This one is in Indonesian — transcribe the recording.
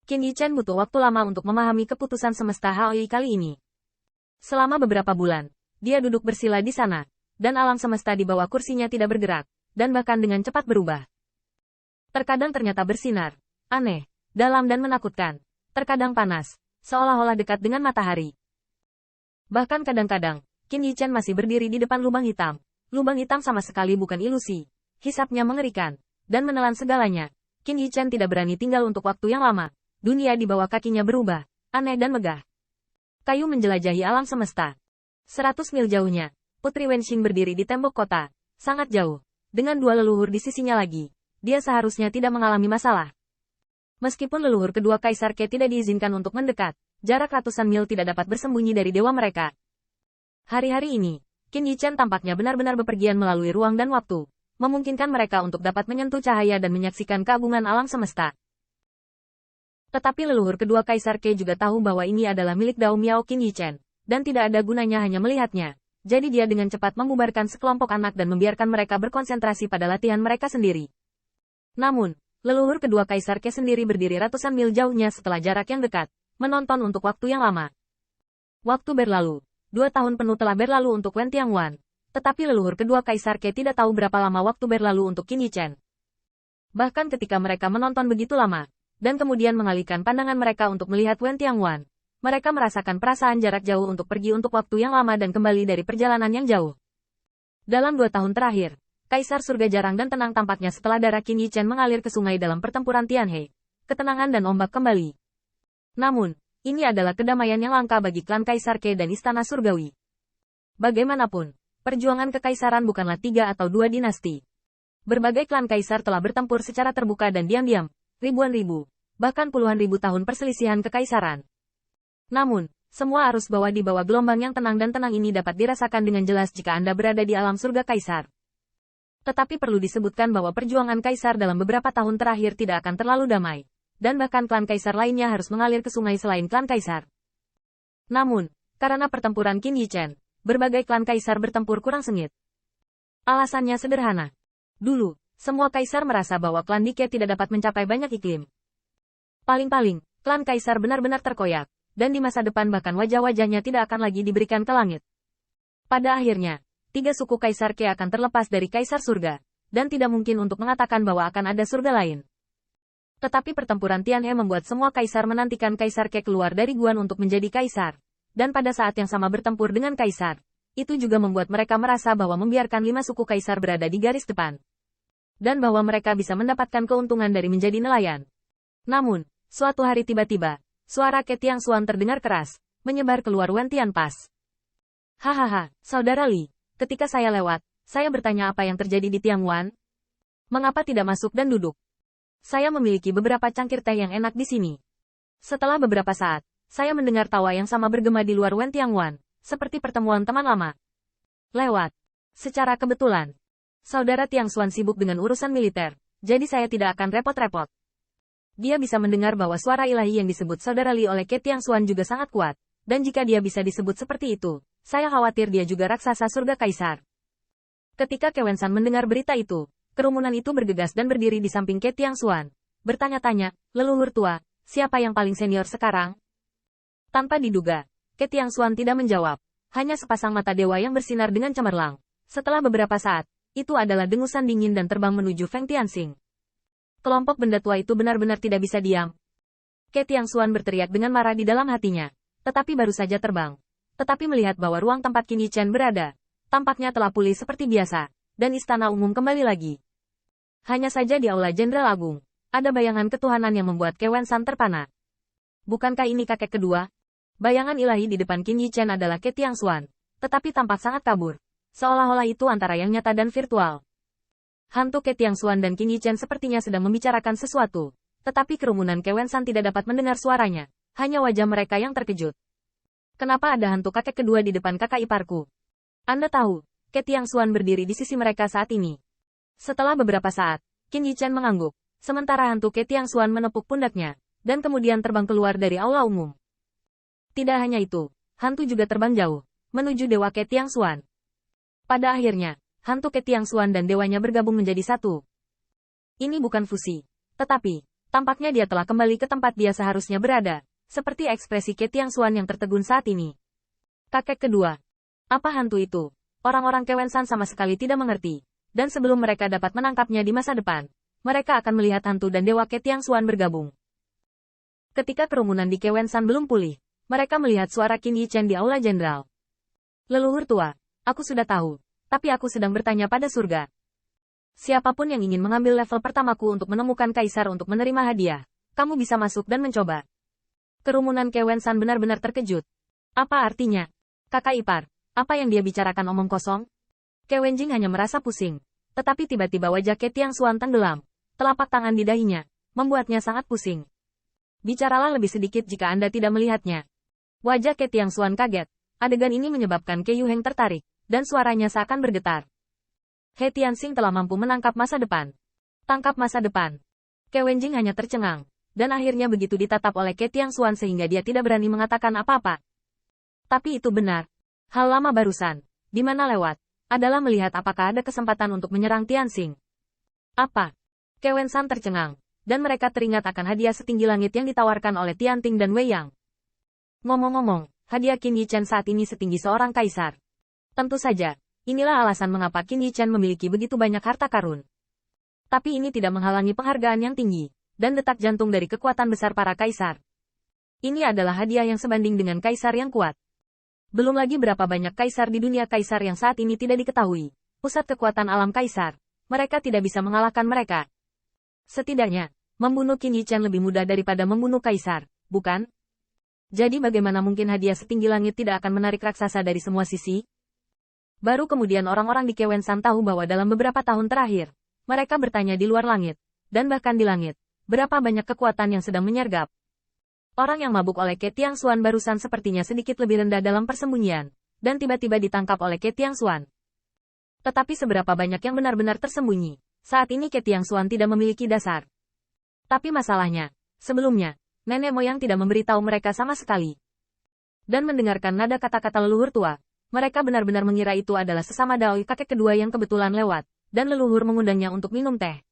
Qin Yichen butuh waktu lama untuk memahami keputusan semesta Haoi kali ini. Selama beberapa bulan, dia duduk bersila di sana, dan alam semesta di bawah kursinya tidak bergerak, dan bahkan dengan cepat berubah. Terkadang ternyata bersinar, aneh, dalam dan menakutkan, terkadang panas, seolah-olah dekat dengan matahari. Bahkan kadang-kadang, Qin Yichen masih berdiri di depan lubang hitam. Lubang hitam sama sekali bukan ilusi. Hisapnya mengerikan, dan menelan segalanya. Qin Yichen tidak berani tinggal untuk waktu yang lama. Dunia di bawah kakinya berubah, aneh dan megah. Kayu menjelajahi alam semesta. 100 mil jauhnya, Putri Wenxing berdiri di tembok kota, sangat jauh. Dengan dua leluhur di sisinya lagi, dia seharusnya tidak mengalami masalah. Meskipun leluhur kedua Kaisar Ke tidak diizinkan untuk mendekat, jarak ratusan mil tidak dapat bersembunyi dari dewa mereka. Hari-hari ini, Qin Yichen tampaknya benar-benar bepergian melalui ruang dan waktu, memungkinkan mereka untuk dapat menyentuh cahaya dan menyaksikan keagungan alam semesta. Tetapi leluhur kedua Kaisar Ke juga tahu bahwa ini adalah milik Dao Miao Qin Yichen, dan tidak ada gunanya hanya melihatnya. Jadi dia dengan cepat membubarkan sekelompok anak dan membiarkan mereka berkonsentrasi pada latihan mereka sendiri. Namun, leluhur kedua Kaisar Ke sendiri berdiri ratusan mil jauhnya setelah jarak yang dekat, menonton untuk waktu yang lama. Waktu berlalu, 2 tahun penuh telah berlalu untuk Wen Tianguan, tetapi leluhur kedua Kaisar Ke tidak tahu berapa lama waktu berlalu untuk Qin Yichen. Bahkan ketika mereka menonton begitu lama, dan kemudian mengalihkan pandangan mereka untuk melihat Wen Tianguan, mereka merasakan perasaan jarak jauh untuk pergi untuk waktu yang lama dan kembali dari perjalanan yang jauh. Dalam 2 tahun terakhir, Kaisar Surga jarang dan tenang tampaknya setelah darah Qin Yichen mengalir ke sungai dalam pertempuran Tianhe. Ketenangan dan ombak kembali. Namun, ini adalah kedamaian yang langka bagi klan Kaisar Ke dan Istana Surgawi. Bagaimanapun, perjuangan kekaisaran bukanlah 3 atau 2 dinasti. Berbagai klan kaisar telah bertempur secara terbuka dan diam-diam, ribuan ribu, bahkan puluhan ribu tahun perselisihan kekaisaran. Namun, semua arus bawah di bawah gelombang yang tenang dan tenang ini dapat dirasakan dengan jelas jika Anda berada di alam surga kaisar. Tetapi perlu disebutkan bahwa perjuangan kaisar dalam beberapa tahun terakhir tidak akan terlalu damai, dan bahkan klan kaisar lainnya harus mengalir ke sungai selain klan kaisar. Namun, karena pertempuran Qin Yichen, berbagai klan kaisar bertempur kurang sengit. Alasannya sederhana. Dulu, semua kaisar merasa bahwa klan Dike tidak dapat mencapai banyak iklim. Paling-paling, klan kaisar benar-benar terkoyak, dan di masa depan bahkan wajah-wajahnya tidak akan lagi diberikan ke langit. Pada akhirnya, 3 suku Kaisar Ke akan terlepas dari Kaisar Surga, dan tidak mungkin untuk mengatakan bahwa akan ada surga lain. Tetapi pertempuran Tianhe membuat semua kaisar menantikan Kaisar Ke keluar dari Guan untuk menjadi kaisar, dan pada saat yang sama bertempur dengan kaisar. Itu juga membuat mereka merasa bahwa membiarkan 5 suku kaisar berada di garis depan, dan bahwa mereka bisa mendapatkan keuntungan dari menjadi nelayan. Namun, suatu hari tiba-tiba, suara Ke Tiangxuan terdengar keras, menyebar keluar Wen Tianpas. Hahaha, Saudara Li, ketika saya lewat, saya bertanya apa yang terjadi di Tiangwan? Mengapa tidak masuk dan duduk? Saya memiliki beberapa cangkir teh yang enak di sini. Setelah beberapa saat, saya mendengar tawa yang sama bergema di luar Wen Tiangwan, seperti pertemuan teman lama. Lewat. Secara kebetulan, Saudara Tiangxuan sibuk dengan urusan militer, jadi saya tidak akan repot-repot. Dia bisa mendengar bahwa suara ilahi yang disebut Saudara Li oleh Ke Tiangxuan juga sangat kuat, dan jika dia bisa disebut seperti itu, saya khawatir dia juga raksasa surga kaisar. Ketika Ke Wensan mendengar berita itu, kerumunan itu bergegas dan berdiri di samping Ke Tiangxuan, bertanya-tanya, leluhur tua, siapa yang paling senior sekarang? Tanpa diduga, Ke Tiangxuan tidak menjawab, hanya sepasang mata dewa yang bersinar dengan cemerlang. Setelah beberapa saat, itu adalah dengusan dingin dan terbang menuju Feng Tianxing. Kelompok benda tua itu benar-benar tidak bisa diam. Ke Tiangxuan berteriak dengan marah di dalam hatinya, tetapi baru saja terbang. Tetapi melihat bahwa ruang tempat Qin Yichen berada, tampaknya telah pulih seperti biasa, dan istana umum kembali lagi. Hanya saja di Aula Jenderal Agung, ada bayangan ketuhanan yang membuat Ke Wensan terpana. Bukankah ini kakek kedua? Bayangan ilahi di depan Qin Yichen adalah Ke Tiangxuan, tetapi tampak sangat kabur. Seolah-olah itu antara yang nyata dan virtual. Hantu Ke Tiangxuan dan Qin Yichen sepertinya sedang membicarakan sesuatu, tetapi kerumunan Ke Wensan tidak dapat mendengar suaranya, hanya wajah mereka yang terkejut. Kenapa ada hantu kakek kedua di depan kakak iparku? Anda tahu, Ke Tiangxuan berdiri di sisi mereka saat ini. Setelah beberapa saat, Qin Yichen mengangguk, sementara hantu Ke Tiangxuan menepuk pundaknya, dan kemudian terbang keluar dari aula umum. Tidak hanya itu, hantu juga terbang jauh, menuju Dewa Ke Tiangxuan. Pada akhirnya, hantu Ke Tiangxuan dan dewanya bergabung menjadi satu. Ini bukan fusi, tetapi, Tampaknya dia telah kembali ke tempat dia seharusnya berada, seperti ekspresi Ke Tiangxuan yang tertegun saat ini. Kakek kedua. Apa hantu itu? Orang-orang Kewensan sama sekali tidak mengerti, dan sebelum mereka dapat menangkapnya di masa depan, mereka akan melihat hantu dan Dewa Ke Tiangxuan bergabung. Ketika kerumunan di Kewensan belum pulih, mereka melihat suara Qin Yichen di Aula Jenderal. Leluhur tua, aku sudah tahu, tapi aku sedang bertanya pada surga. Siapapun yang ingin mengambil level pertamaku untuk menemukan kaisar untuk menerima hadiah, kamu bisa masuk dan mencoba. Kerumunan Kewensan benar-benar terkejut. Apa artinya? Kakak ipar, apa yang dia bicarakan omong kosong? Kewenjing hanya merasa pusing, tetapi tiba-tiba wajah Ke Tiangxuan tenggelam. Telapak tangan di dahinya, membuatnya sangat pusing. Bicaralah lebih sedikit jika Anda tidak melihatnya. Wajah Ke Tiangxuan kaget. Adegan ini menyebabkan Ke Yuheng tertarik, dan suaranya seakan bergetar. He Tianxing telah mampu menangkap masa depan. Tangkap masa depan. Kewenjing hanya tercengang, dan akhirnya begitu ditatap oleh Ke Tiangxuan sehingga dia tidak berani mengatakan apa-apa. Tapi itu benar. Hal lama barusan, di mana lewat, adalah melihat apakah ada kesempatan untuk menyerang Tianxing. Apa? Kewensan tercengang, dan mereka teringat akan hadiah setinggi langit yang ditawarkan oleh Tianting dan Wei Yang. Ngomong-ngomong, hadiah Qin Yichen saat ini setinggi seorang kaisar. Tentu saja. Inilah alasan mengapa Qin Yichen memiliki begitu banyak harta karun. Tapi ini tidak menghalangi penghargaan yang tinggi, dan detak jantung dari kekuatan besar para kaisar. Ini adalah hadiah yang sebanding dengan kaisar yang kuat. Belum lagi berapa banyak kaisar di dunia kaisar yang saat ini tidak diketahui. Pusat kekuatan alam kaisar. Mereka tidak bisa mengalahkan mereka. Setidaknya, membunuh Qin Yichen lebih mudah daripada membunuh kaisar, bukan? Jadi bagaimana mungkin hadiah setinggi langit tidak akan menarik raksasa dari semua sisi? Baru kemudian orang-orang di Kewensan tahu bahwa dalam beberapa tahun terakhir, mereka bertanya di luar langit, dan bahkan di langit, berapa banyak kekuatan yang sedang menyergap. Orang yang mabuk oleh Ke Tiangxuan barusan sepertinya sedikit lebih rendah dalam persembunyian, dan tiba-tiba ditangkap oleh Ke Tiangxuan. Tetapi seberapa banyak yang benar-benar tersembunyi, saat ini Ke Tiangxuan tidak memiliki dasar. Tapi masalahnya, sebelumnya, nenek moyang tidak memberitahu mereka sama sekali. Dan mendengarkan nada kata-kata leluhur tua, mereka benar-benar mengira itu adalah sesama Daoi kakek kedua yang kebetulan lewat, dan leluhur mengundangnya untuk minum teh.